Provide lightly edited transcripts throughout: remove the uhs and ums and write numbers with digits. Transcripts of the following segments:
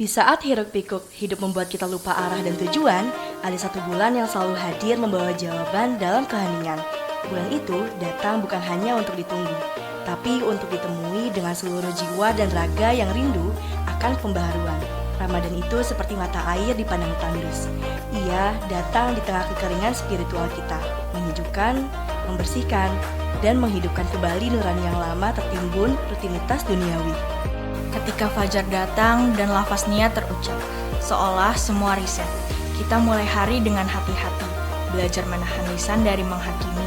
Di saat hiruk-pikuk hidup membuat kita lupa arah dan tujuan, ada satu bulan yang selalu hadir membawa jawaban dalam keheningan. Bulan itu datang bukan hanya untuk ditunggu, tapi untuk ditemui dengan seluruh jiwa dan raga yang rindu akan pembaharuan. Ramadan itu seperti mata air di padang tandus. Ia datang di tengah kekeringan spiritual kita, menyejukkan, membersihkan, dan menghidupkan kembali nurani yang lama tertimbun rutinitas duniawi. Ketika fajar datang dan lafaz niat terucap, seolah semua riset. Kita mulai hari dengan hati-hati, belajar menahan lisan dari menghakimi,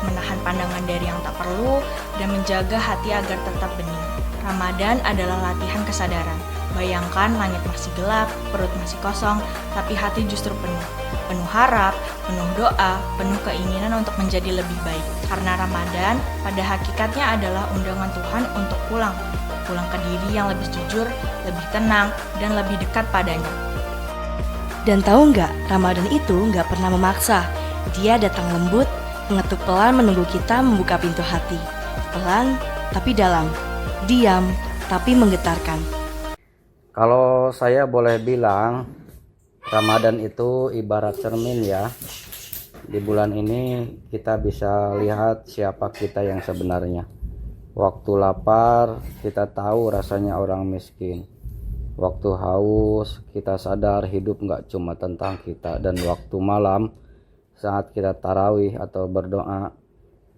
menahan pandangan dari yang tak perlu, dan menjaga hati agar tetap bening. Ramadan adalah latihan kesadaran. Bayangkan langit masih gelap, perut masih kosong, tapi hati justru penuh. Penuh harap, penuh doa, penuh keinginan untuk menjadi lebih baik. Karena Ramadan pada hakikatnya adalah undangan Tuhan untuk pulang ke diri yang lebih jujur, lebih tenang, dan lebih dekat padanya. Dan tahu nggak, Ramadan itu nggak pernah memaksa. Dia datang lembut, mengetuk pelan menunggu kita membuka pintu hati. Pelan tapi dalam, diam tapi menggetarkan. Kalau saya boleh bilang, Ramadan itu ibarat cermin ya. Di bulan ini kita bisa lihat siapa kita yang sebenarnya. Waktu lapar, kita tahu rasanya orang miskin. Waktu haus, kita sadar hidup gak cuma tentang kita. Dan waktu malam, saat kita tarawih atau berdoa,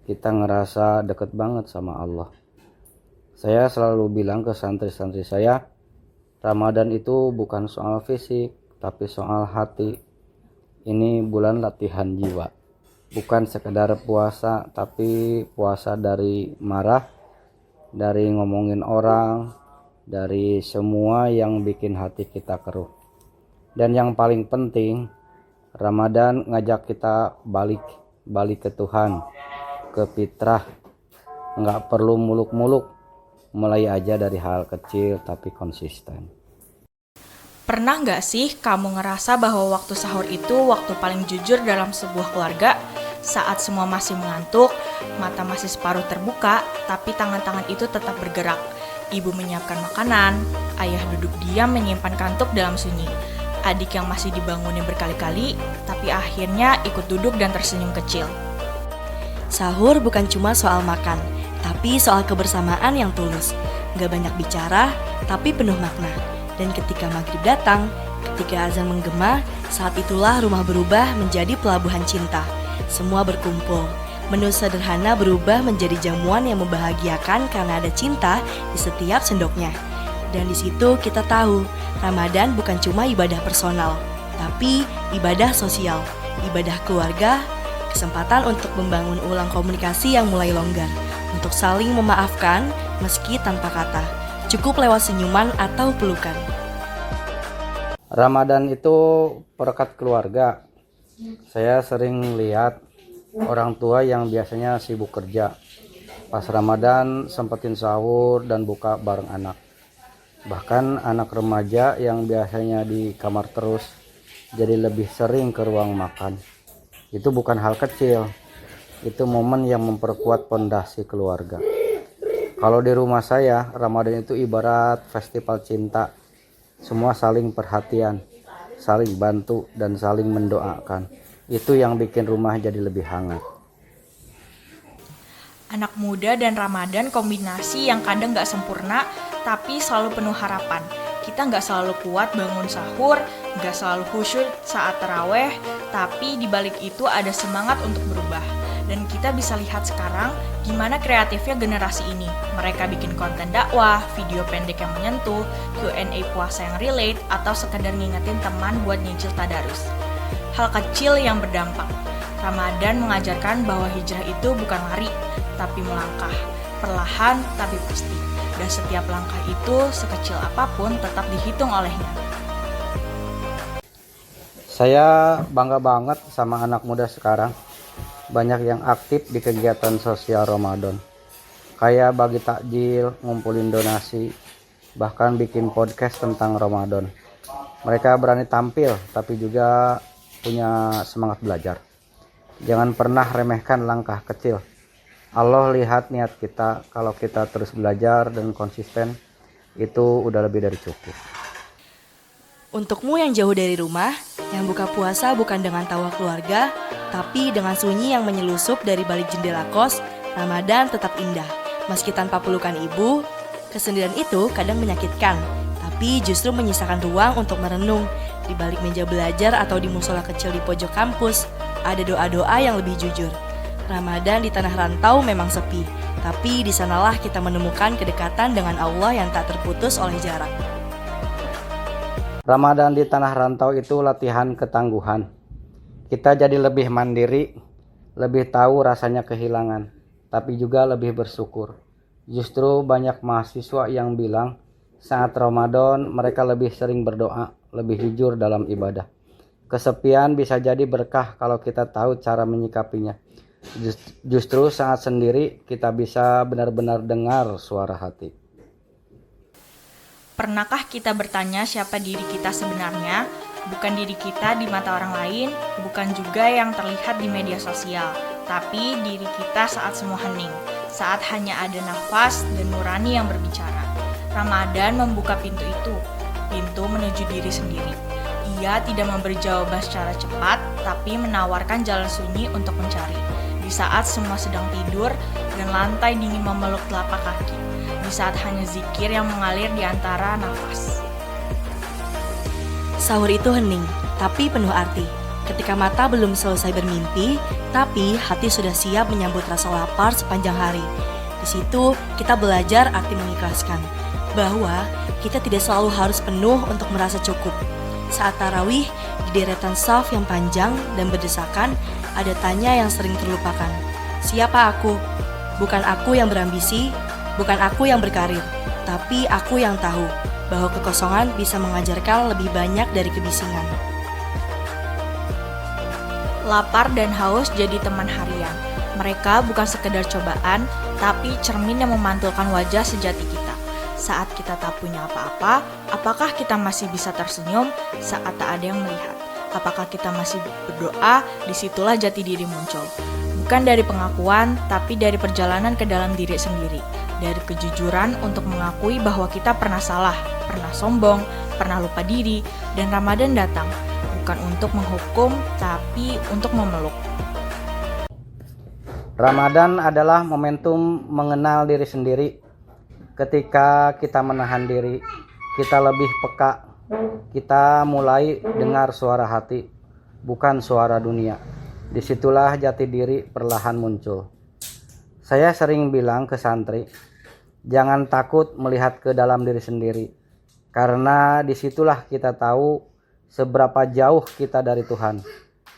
kita ngerasa deket banget sama Allah. Saya selalu bilang ke santri-santri saya, Ramadan itu bukan soal fisik, tapi soal hati. Ini bulan latihan jiwa. Bukan sekedar puasa, tapi puasa dari marah, dari ngomongin orang, dari semua yang bikin hati kita keruh. Dan yang paling penting, Ramadan ngajak kita balik ke Tuhan, ke fitrah. Nggak perlu muluk-muluk, mulai aja dari hal kecil tapi konsisten. Pernah nggak sih kamu ngerasa bahwa waktu sahur itu waktu paling jujur dalam sebuah keluarga? Saat semua masih mengantuk, mata masih separuh terbuka, tapi tangan-tangan itu tetap bergerak. Ibu menyiapkan makanan, ayah duduk diam menyimpan kantuk dalam sunyi. Adik yang masih dibangunin berkali-kali, tapi akhirnya ikut duduk dan tersenyum kecil. Sahur bukan cuma soal makan, tapi soal kebersamaan yang tulus. Gak banyak bicara, tapi penuh makna. Dan ketika maghrib datang, ketika azan menggema, saat itulah rumah berubah menjadi pelabuhan cinta. Semua berkumpul. Menu sederhana berubah menjadi jamuan yang membahagiakan karena ada cinta di setiap sendoknya. Dan di situ kita tahu, Ramadan bukan cuma ibadah personal, tapi ibadah sosial, ibadah keluarga, kesempatan untuk membangun ulang komunikasi yang mulai longgar, untuk saling memaafkan meski tanpa kata, cukup lewat senyuman atau pelukan. Ramadan itu perekat keluarga. Saya sering lihat orang tua yang biasanya sibuk kerja. Pas Ramadan sempetin sahur dan buka bareng anak. Bahkan anak remaja yang biasanya di kamar terus jadi lebih sering ke ruang makan. Itu bukan hal kecil. Itu momen yang memperkuat pondasi keluarga. Kalau di rumah saya, Ramadan itu ibarat festival cinta. Semua saling perhatian, saling bantu, dan saling mendoakan. Itu yang bikin rumah jadi lebih hangat. Anak muda dan Ramadan kombinasi yang kadang gak sempurna, tapi selalu penuh harapan. Kita gak selalu kuat bangun sahur, gak selalu khusyuk saat taraweh, tapi di balik itu ada semangat untuk berubah. Dan kita bisa lihat sekarang gimana kreatifnya generasi ini. Mereka bikin konten dakwah, video pendek yang menyentuh, Q&A puasa yang relate, atau sekedar ngingetin teman buat nyicil tadarus. Hal kecil yang berdampak. Ramadan mengajarkan bahwa hijrah itu bukan lari, tapi melangkah. Perlahan tapi pasti. Dan setiap langkah itu, sekecil apapun, tetap dihitung olehnya. Saya bangga banget sama anak muda sekarang. Banyak yang aktif di kegiatan sosial Ramadan. Kayak bagi takjil, ngumpulin donasi, bahkan bikin podcast tentang Ramadan. Mereka berani tampil, tapi juga punya semangat belajar. Jangan pernah remehkan langkah kecil. Allah lihat niat kita. Kalau kita terus belajar dan konsisten, itu udah lebih dari cukup. Untukmu yang jauh dari rumah, yang buka puasa bukan dengan tawa keluarga, tapi dengan sunyi yang menyelusup dari balik jendela kos, Ramadan tetap indah. Meski tanpa pelukan ibu, kesendirian itu kadang menyakitkan, tapi justru menyisakan ruang untuk merenung. Di balik meja belajar atau di musola kecil di pojok kampus, ada doa-doa yang lebih jujur. Ramadan di tanah rantau memang sepi, tapi di sanalah kita menemukan kedekatan dengan Allah yang tak terputus oleh jarak. Ramadan di tanah rantau itu latihan ketangguhan. Kita jadi lebih mandiri, lebih tahu rasanya kehilangan, tapi juga lebih bersyukur. Justru banyak mahasiswa yang bilang saat Ramadan mereka lebih sering berdoa, lebih jujur dalam ibadah. Kesepian bisa jadi berkah kalau kita tahu cara menyikapinya. Justru saat sendiri kita bisa benar-benar dengar suara hati. Pernahkah kita bertanya siapa diri kita sebenarnya? Bukan diri kita di mata orang lain, bukan juga yang terlihat di media sosial, tapi diri kita saat semua hening, saat hanya ada nafas dan nurani yang berbicara. Ramadan membuka pintu itu, pintu menuju diri sendiri. Ia tidak memberi jawaban secara cepat, tapi menawarkan jalan sunyi untuk mencari. Di saat semua sedang tidur dan lantai dingin memeluk telapak kaki, di saat hanya zikir yang mengalir di antara nafas. Sahur itu hening, tapi penuh arti. Ketika mata belum selesai bermimpi, tapi hati sudah siap menyambut rasa lapar sepanjang hari. Di situ kita belajar arti mengikhlaskan, bahwa kita tidak selalu harus penuh untuk merasa cukup. Saat tarawih, di deretan shaf yang panjang dan berdesakan, ada tanya yang sering terlupakan. Siapa aku? Bukan aku yang berambisi, bukan aku yang berkarir, tapi aku yang tahu bahwa kekosongan bisa mengajarkan lebih banyak dari kebisingan. Lapar dan haus jadi teman harian. Mereka bukan sekedar cobaan, tapi cermin yang memantulkan wajah sejati kita. Saat kita tak punya apa-apa, apakah kita masih bisa tersenyum saat tak ada yang melihat? Apakah kita masih berdoa? Disitulah jati diri muncul. Bukan dari pengakuan, tapi dari perjalanan ke dalam diri sendiri. Dari kejujuran untuk mengakui bahwa kita pernah salah, pernah sombong, pernah lupa diri, dan Ramadan datang. Bukan untuk menghukum, tapi untuk memeluk. Ramadan adalah momentum mengenal diri sendiri. Ketika kita menahan diri, kita lebih peka. Kita mulai dengar suara hati, bukan suara dunia. Disitulah jati diri perlahan muncul. Saya sering bilang ke santri, jangan takut melihat ke dalam diri sendiri. Karena disitulah kita tahu seberapa jauh kita dari Tuhan.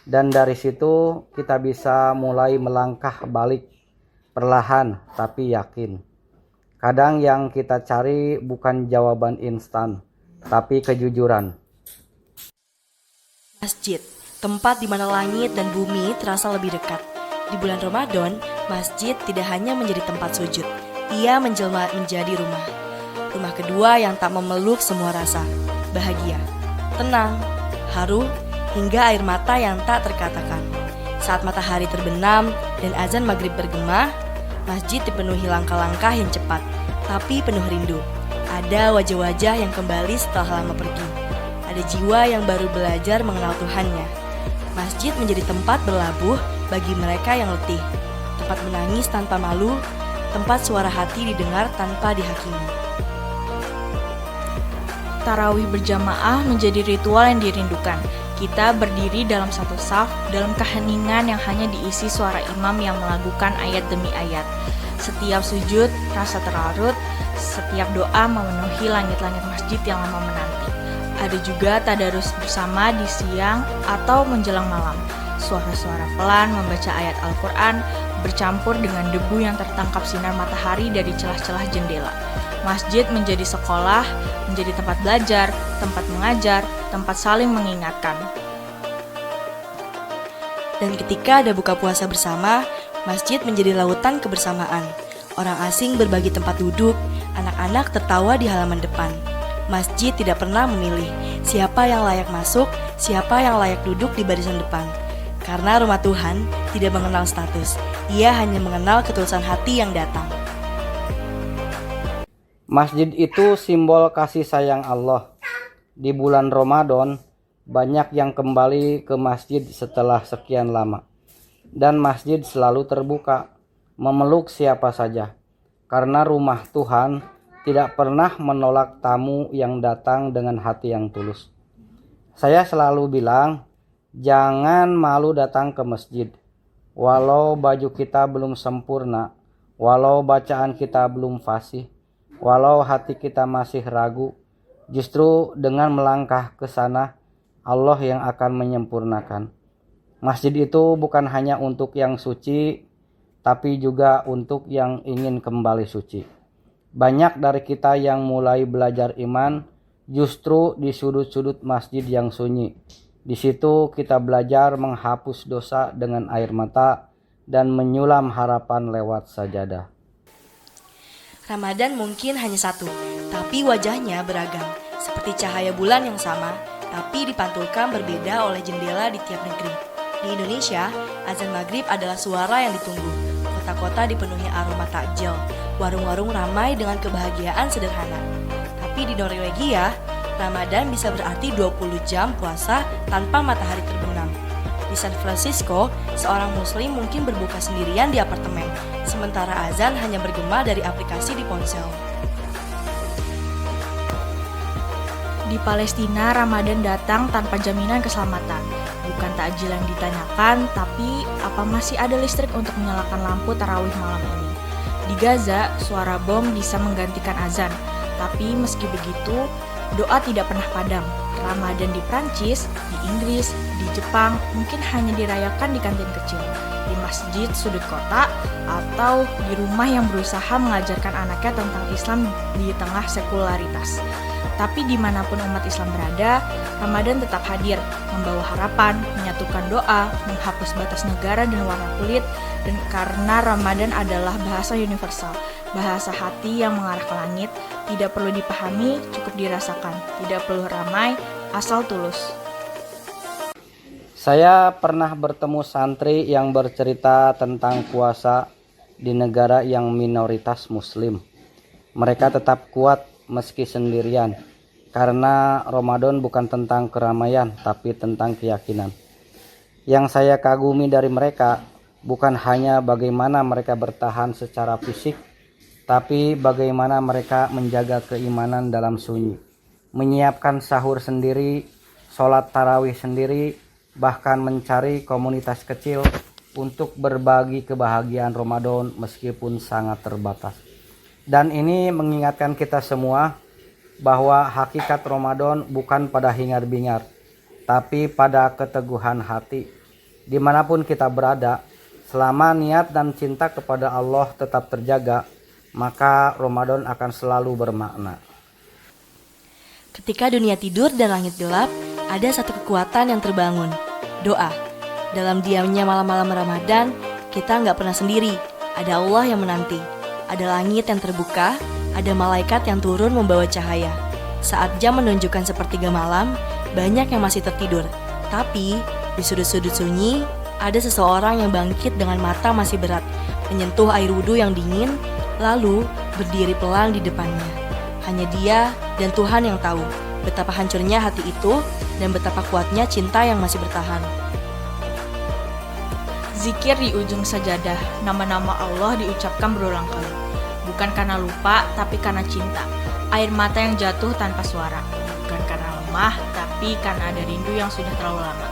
Dan dari situ kita bisa mulai melangkah balik, perlahan tapi yakin. Kadang yang kita cari bukan jawaban instan, tapi kejujuran. Masjid, tempat di mana langit dan bumi terasa lebih dekat. Di bulan Ramadan, masjid tidak hanya menjadi tempat sujud, ia menjelma menjadi rumah. Rumah kedua yang tak memeluk semua rasa, bahagia, tenang, haru, hingga air mata yang tak terkatakan. Saat matahari terbenam dan azan maghrib bergema, masjid dipenuhi langkah-langkah yang cepat, tapi penuh rindu. Ada wajah-wajah yang kembali setelah lama pergi. Ada jiwa yang baru belajar mengenal Tuhannya. Masjid menjadi tempat berlabuh bagi mereka yang letih, tempat menangis tanpa malu, tempat suara hati didengar tanpa dihakimi. Tarawih berjamaah menjadi ritual yang dirindukan. Kita berdiri dalam satu saf, dalam keheningan yang hanya diisi suara imam yang melakukan ayat demi ayat. Setiap sujud rasa terlarut, setiap doa memenuhi langit-langit masjid yang lama menanti. Ada juga tadarus bersama di siang atau menjelang malam. Suara-suara pelan membaca ayat Al-Quran bercampur dengan debu yang tertangkap sinar matahari dari celah-celah jendela. Masjid menjadi sekolah, menjadi tempat belajar, tempat mengajar, tempat saling mengingatkan. Dan ketika ada buka puasa bersama, masjid menjadi lautan kebersamaan. Orang asing berbagi tempat duduk, anak-anak tertawa di halaman depan. Masjid tidak pernah memilih siapa yang layak masuk, siapa yang layak duduk di barisan depan. Karena rumah Tuhan tidak mengenal status, ia hanya mengenal ketulusan hati yang datang. Masjid itu simbol kasih sayang Allah. di bulan Ramadan banyak yang kembali ke masjid setelah sekian lama. Dan masjid selalu terbuka, memeluk siapa saja. Karena rumah Tuhan tidak pernah menolak tamu yang datang dengan hati yang tulus. Saya selalu bilang, jangan malu datang ke masjid. Walau baju kita belum sempurna, walau bacaan kita belum fasih, walau hati kita masih ragu, justru dengan melangkah ke sana, Allah yang akan menyempurnakan. Masjid itu bukan hanya untuk yang suci, tapi juga untuk yang ingin kembali suci. Banyak dari kita yang mulai belajar iman justru di sudut-sudut masjid yang sunyi. Di situ kita belajar menghapus dosa dengan air mata dan menyulam harapan lewat sajadah. Ramadan mungkin hanya satu, tapi wajahnya beragam. Seperti cahaya bulan yang sama, tapi dipantulkan berbeda oleh jendela di tiap negeri. Di Indonesia, azan maghrib adalah suara yang ditunggu. Kota-kota dipenuhi aroma takjil, warung-warung ramai dengan kebahagiaan sederhana. Tapi di Norwegia, Ramadan bisa berarti 20 jam puasa tanpa matahari terbenam. Di San Francisco, seorang muslim mungkin berbuka sendirian di apartemen, sementara azan hanya bergema dari aplikasi di ponsel. Di Palestina, Ramadan datang tanpa jaminan keselamatan. Bukan takjil yang ditanyakan, tapi apa masih ada listrik untuk menyalakan lampu tarawih malam ini. Di Gaza, suara bom bisa menggantikan azan. Tapi meski begitu, doa tidak pernah padam. Ramadan di Prancis, di Inggris, di Jepang mungkin hanya dirayakan di kantin kecil, di masjid sudut kota, atau di rumah yang berusaha mengajarkan anaknya tentang Islam di tengah sekularitas. Tapi dimanapun umat Islam berada, Ramadan tetap hadir, membawa harapan, menyatukan doa, menghapus batas negara dan warna kulit, dan karena Ramadan adalah bahasa universal, bahasa hati yang mengarah ke langit, tidak perlu dipahami, cukup dirasakan, tidak perlu ramai, asal tulus. Saya pernah bertemu santri yang bercerita tentang puasa di negara yang minoritas muslim. Mereka tetap kuat meski sendirian, karena Ramadan bukan tentang keramaian, tapi tentang keyakinan. Yang saya kagumi dari mereka bukan hanya bagaimana mereka bertahan secara fisik, tapi bagaimana mereka menjaga keimanan dalam sunyi, menyiapkan sahur sendiri, sholat tarawih sendiri, bahkan mencari komunitas kecil untuk berbagi kebahagiaan Ramadan meskipun sangat terbatas. Dan ini mengingatkan kita semua bahwa hakikat Ramadan bukan pada hingar-bingar, tapi pada keteguhan hati. Dimanapun kita berada, selama niat dan cinta kepada Allah tetap terjaga, maka Ramadan akan selalu bermakna. Ketika dunia tidur dan langit gelap, ada satu kekuatan yang terbangun, doa. Dalam diamnya malam-malam Ramadan, kita nggak pernah sendiri, ada Allah yang menanti. Ada langit yang terbuka, ada malaikat yang turun membawa cahaya. Saat jam menunjukkan sepertiga malam, banyak yang masih tertidur. Tapi, di sudut-sudut sunyi, ada seseorang yang bangkit dengan mata masih berat, menyentuh air wudhu yang dingin, lalu berdiri pelan di depannya. Hanya dia dan Tuhan yang tahu betapa hancurnya hati itu dan betapa kuatnya cinta yang masih bertahan. Zikir di ujung sajadah, nama-nama Allah diucapkan berulang kali. Bukan karena lupa, tapi karena cinta. Air mata yang jatuh tanpa suara. Bukan karena lemah, tapi karena ada rindu yang sudah terlalu lama.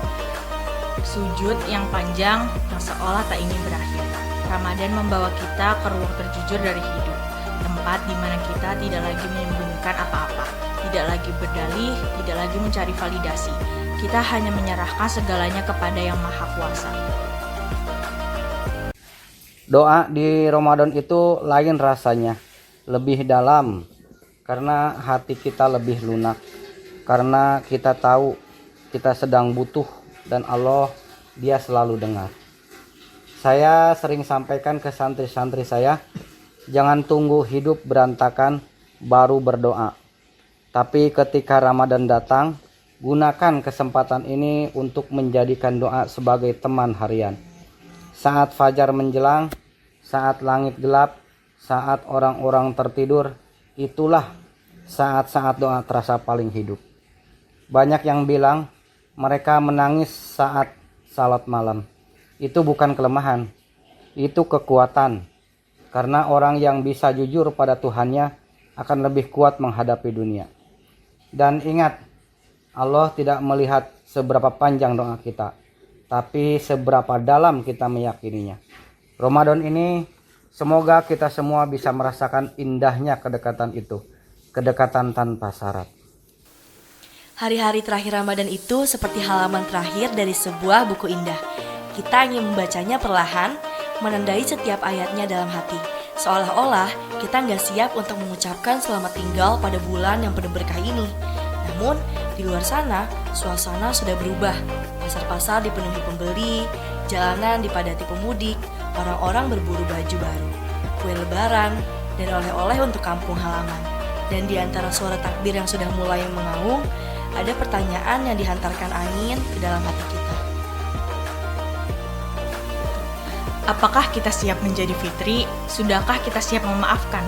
Sujud yang panjang, yang seolah tak ingin berakhir. Ramadan membawa kita ke ruang terjujur dari hidup. Tempat di mana kita tidak lagi menyembunyikan apa-apa. Tidak lagi berdalih, tidak lagi mencari validasi. Kita hanya menyerahkan segalanya kepada Yang Maha Kuasa. Doa di Ramadan itu lain rasanya, lebih dalam, karena hati kita lebih lunak, karena kita tahu kita sedang butuh dan Allah Dia selalu dengar. Saya sering sampaikan ke santri-santri saya, jangan tunggu hidup berantakan baru berdoa. Tapi ketika Ramadan datang, gunakan kesempatan ini untuk menjadikan doa sebagai teman harian. Saat fajar menjelang, saat langit gelap, saat orang-orang tertidur, itulah saat-saat doa terasa paling hidup. Banyak yang bilang mereka menangis saat salat malam. Itu bukan kelemahan, itu kekuatan. Karena orang yang bisa jujur pada Tuhannya akan lebih kuat menghadapi dunia. Dan ingat, Allah tidak melihat seberapa panjang doa kita, tapi seberapa dalam kita meyakininya. Ramadan ini semoga kita semua bisa merasakan indahnya kedekatan itu, kedekatan tanpa syarat. Hari-hari terakhir Ramadan itu seperti halaman terakhir dari sebuah buku indah. Kita ingin membacanya perlahan, menandai setiap ayatnya dalam hati. Seolah-olah kita nggak siap untuk mengucapkan selamat tinggal pada bulan yang penuh berkah ini. Namun, di luar sana, suasana sudah berubah. Pasar-pasar dipenuhi pembeli, jalanan dipadati pemudik, orang-orang berburu baju baru, kue lebaran, dan oleh-oleh untuk kampung halaman. Dan di antara suara takbir yang sudah mulai mengaung, ada pertanyaan yang dihantarkan angin ke dalam hati kita. Apakah kita siap menjadi fitri? Sudahkah kita siap memaafkan?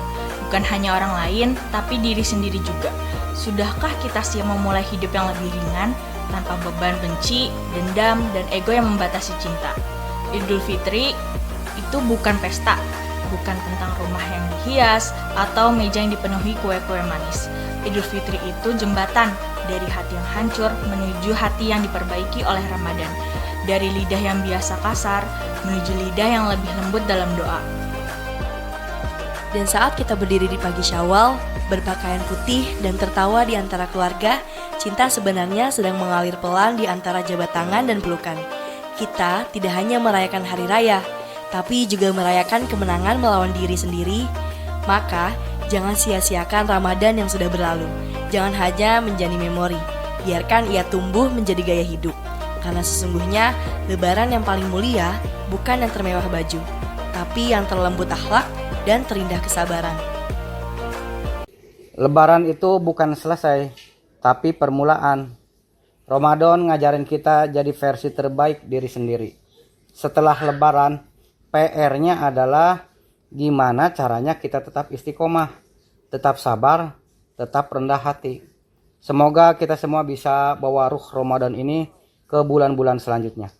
Bukan hanya orang lain, tapi diri sendiri juga. Sudahkah kita siap memulai hidup yang lebih ringan, tanpa beban benci, dendam, dan ego yang membatasi cinta? Idul Fitri itu bukan pesta, bukan tentang rumah yang dihias, atau meja yang dipenuhi kue-kue manis. Idul Fitri itu jembatan dari hati yang hancur menuju hati yang diperbaiki oleh Ramadan. Dari lidah yang biasa kasar, menuju lidah yang lebih lembut dalam doa. Dan saat kita berdiri di pagi Syawal, berpakaian putih dan tertawa di antara keluarga, cinta sebenarnya sedang mengalir pelan di antara jabat tangan dan pelukan. Kita tidak hanya merayakan hari raya, tapi juga merayakan kemenangan melawan diri sendiri. Maka, jangan sia-siakan Ramadan yang sudah berlalu. Jangan hanya menjadi memori, biarkan ia tumbuh menjadi gaya hidup. Karena sesungguhnya, lebaran yang paling mulia bukan yang termewah baju, tapi yang terlembut akhlak dan terindah kesabaran. Lebaran itu bukan selesai, tapi permulaan. Ramadan ngajarin kita jadi versi terbaik diri sendiri. Setelah lebaran, PR-nya adalah gimana caranya kita tetap istiqomah, tetap sabar, tetap rendah hati. Semoga kita semua bisa bawa ruh Ramadan ini ke bulan-bulan selanjutnya.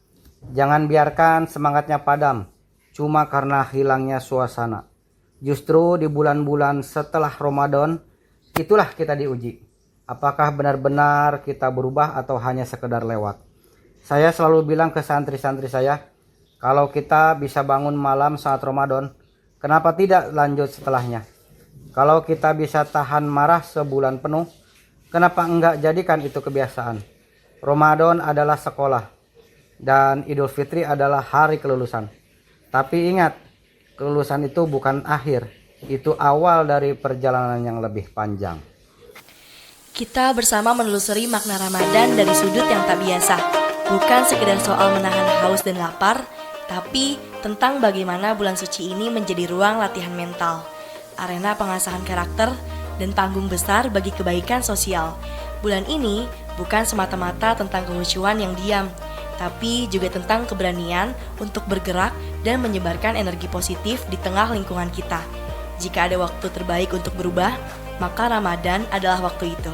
Jangan biarkan semangatnya padam cuma karena hilangnya suasana. Justru di bulan-bulan setelah Ramadan, itulah kita diuji. Apakah benar-benar kita berubah atau hanya sekedar lewat? Saya selalu bilang ke santri-santri saya, kalau kita bisa bangun malam saat Ramadan, kenapa tidak lanjut setelahnya? Kalau kita bisa tahan marah sebulan penuh, kenapa enggak jadikan itu kebiasaan? Ramadan adalah sekolah dan Idul Fitri adalah hari kelulusan. Tapi ingat, kelulusan itu bukan akhir, itu awal dari perjalanan yang lebih panjang. Kita bersama menelusuri makna Ramadan dari sudut yang tak biasa. Bukan sekedar soal menahan haus dan lapar, tapi tentang bagaimana bulan suci ini menjadi ruang latihan mental, arena pengasahan karakter, dan panggung besar bagi kebaikan sosial. Bulan ini bukan semata-mata tentang kehusyuan yang diam, tapi juga tentang keberanian untuk bergerak dan menyebarkan energi positif di tengah lingkungan kita. Jika ada waktu terbaik untuk berubah, maka Ramadan adalah waktu itu.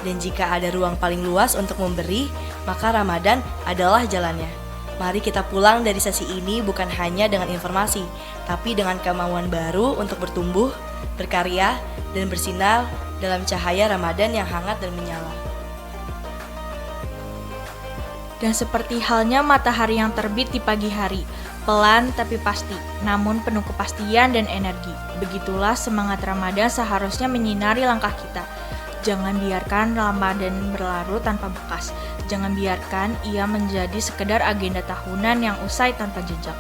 Dan jika ada ruang paling luas untuk memberi, maka Ramadan adalah jalannya. Mari kita pulang dari sesi ini bukan hanya dengan informasi, tapi dengan kemauan baru untuk bertumbuh, berkarya, dan bersinar dalam cahaya Ramadan yang hangat dan menyala. Dan seperti halnya matahari yang terbit di pagi hari, pelan tapi pasti, namun penuh kepastian dan energi. Begitulah semangat Ramadan seharusnya menyinari langkah kita. Jangan biarkan Ramadan berlalu tanpa bekas. Jangan biarkan ia menjadi sekedar agenda tahunan yang usai tanpa jejak.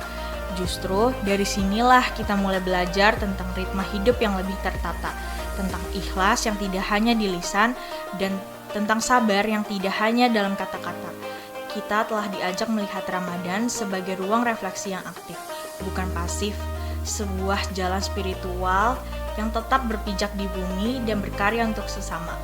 Justru dari sinilah kita mulai belajar tentang ritme hidup yang lebih tertata, tentang ikhlas yang tidak hanya di lisan, dan tentang sabar yang tidak hanya dalam kata-kata. Kita telah diajak melihat Ramadan sebagai ruang refleksi yang aktif, bukan pasif, sebuah jalan spiritual yang tetap berpijak di bumi dan berkarya untuk sesama.